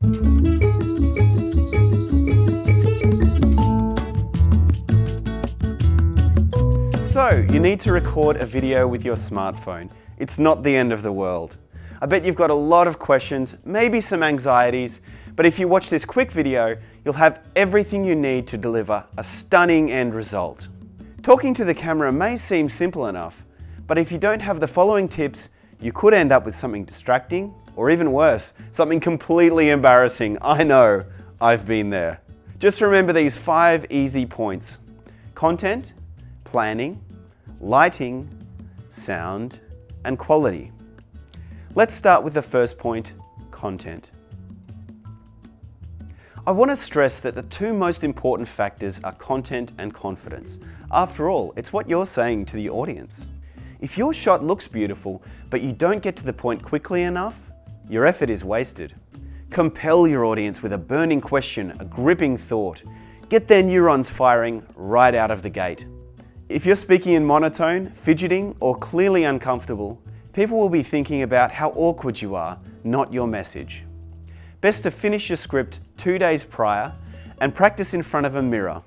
So, you need to record a video with your smartphone. It's not the end of the world. I bet you've got a lot of questions, maybe some anxieties, but if you watch this quick video, you'll have everything you need to deliver a stunning end result. Talking to the camera may seem simple enough, but if you don't have the following tips, you could end up with something distracting, or even worse, something completely embarrassing. I know, I've been there. Just remember these 5 easy points: content, planning, lighting, sound, and quality. Let's start with the first point, content. I want to stress that the 2 most important factors are content and confidence. After all, it's what you're saying to the audience. If your shot looks beautiful, but you don't get to the point quickly enough, your effort is wasted. Compel your audience with a burning question, a gripping thought. Get their neurons firing right out of the gate. If you're speaking in monotone, fidgeting, or clearly uncomfortable, people will be thinking about how awkward you are, not your message. Best to finish your script 2 days prior and practice in front of a mirror.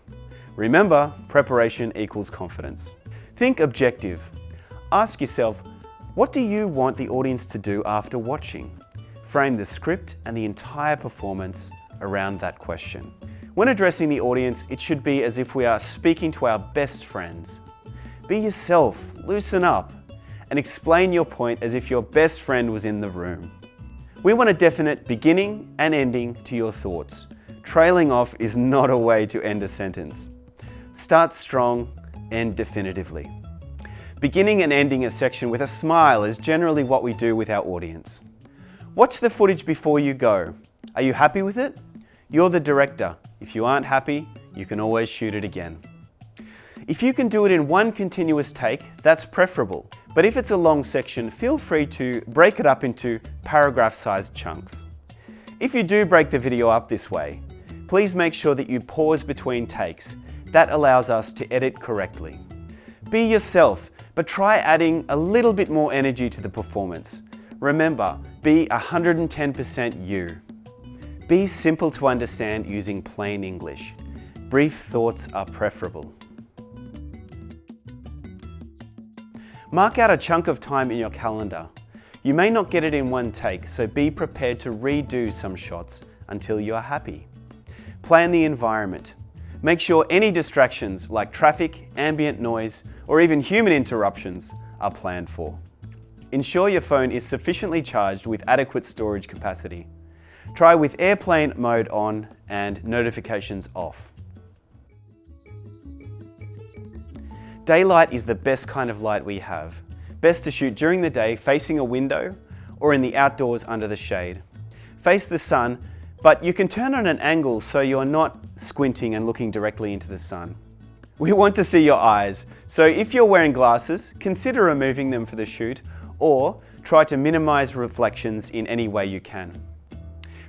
Remember, preparation equals confidence. Think objective. Ask yourself, what do you want the audience to do after watching? Frame the script and the entire performance around that question. When addressing the audience, it should be as if we are speaking to our best friends. Be yourself, loosen up, and explain your point as if your best friend was in the room. We want a definite beginning and ending to your thoughts. Trailing off is not a way to end a sentence. Start strong, end definitively. Beginning and ending a section with a smile is generally what we do with our audience. Watch the footage before you go. Are you happy with it? You're the director. If you aren't happy, you can always shoot it again. If you can do it in one continuous take, that's preferable. But if it's a long section, feel free to break it up into paragraph-sized chunks. If you do break the video up this way, please make sure that you pause between takes. That allows us to edit correctly. Be yourself, but try adding a little bit more energy to the performance. Remember, be 110% you. Be simple to understand using plain English. Brief thoughts are preferable. Mark out a chunk of time in your calendar. You may not get it in one take, so be prepared to redo some shots until you are happy. Plan the environment. Make sure any distractions like traffic, ambient noise, or even human interruptions are planned for. Ensure your phone is sufficiently charged with adequate storage capacity. Try with airplane mode on and notifications off. Daylight is the best kind of light we have. Best to shoot during the day facing a window or in the outdoors under the shade. Face the sun, but you can turn on an angle so you're not squinting and looking directly into the sun. We want to see your eyes, so if you're wearing glasses, consider removing them for the shoot or try to minimize reflections in any way you can.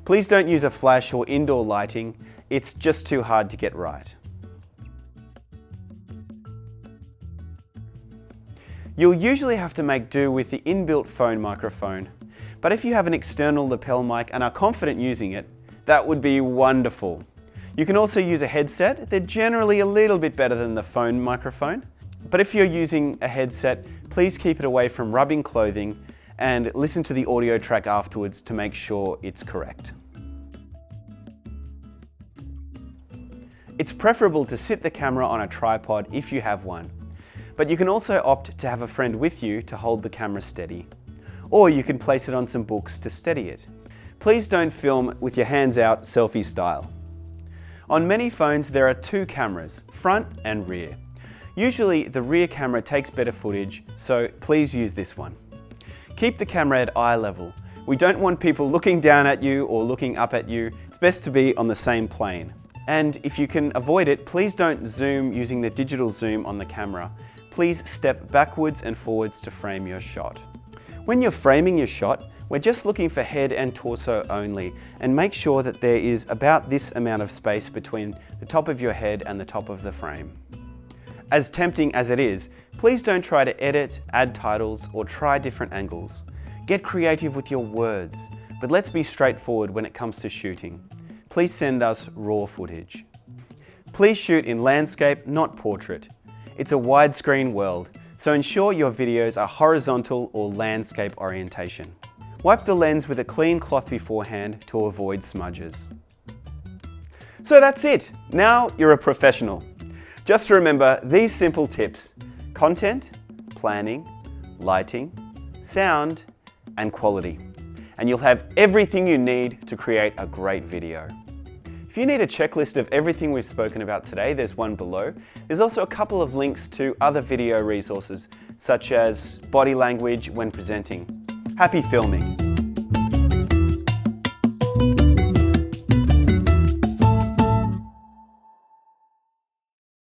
Please don't use a flash or indoor lighting, it's just too hard to get right. You'll usually have to make do with the inbuilt phone microphone, but if you have an external lapel mic and are confident using it, that would be wonderful. You can also use a headset. They're generally a little bit better than the phone microphone, but if you're using a headset, please keep it away from rubbing clothing and listen to the audio track afterwards to make sure it's correct. It's preferable to sit the camera on a tripod if you have one, but you can also opt to have a friend with you to hold the camera steady, or you can place it on some books to steady it. Please don't film with your hands out selfie style. On many phones there are 2 cameras, front and rear. Usually the rear camera takes better footage, so please use this one. Keep the camera at eye level. We don't want people looking down at you or looking up at you. It's best to be on the same plane. And if you can avoid it, please don't zoom using the digital zoom on the camera. Please step backwards and forwards to frame your shot. When you're framing your shot, we're just looking for head and torso only, and make sure that there is about this amount of space between the top of your head and the top of the frame. As tempting as it is, please don't try to edit, add titles, or try different angles. Get creative with your words. but let's be straightforward when it comes to shooting. Please send us raw footage. Please shoot in landscape, not portrait. It's a widescreen world, so ensure your videos are horizontal or landscape orientation. Wipe the lens with a clean cloth beforehand to avoid smudges. So that's it. Now you're a professional. Just remember these simple tips: content, planning, lighting, sound, and quality. And you'll have everything you need to create a great video. If you need a checklist of everything we've spoken about today, there's one below. There's also a couple of links to other video resources, such as body language when presenting. Happy filming!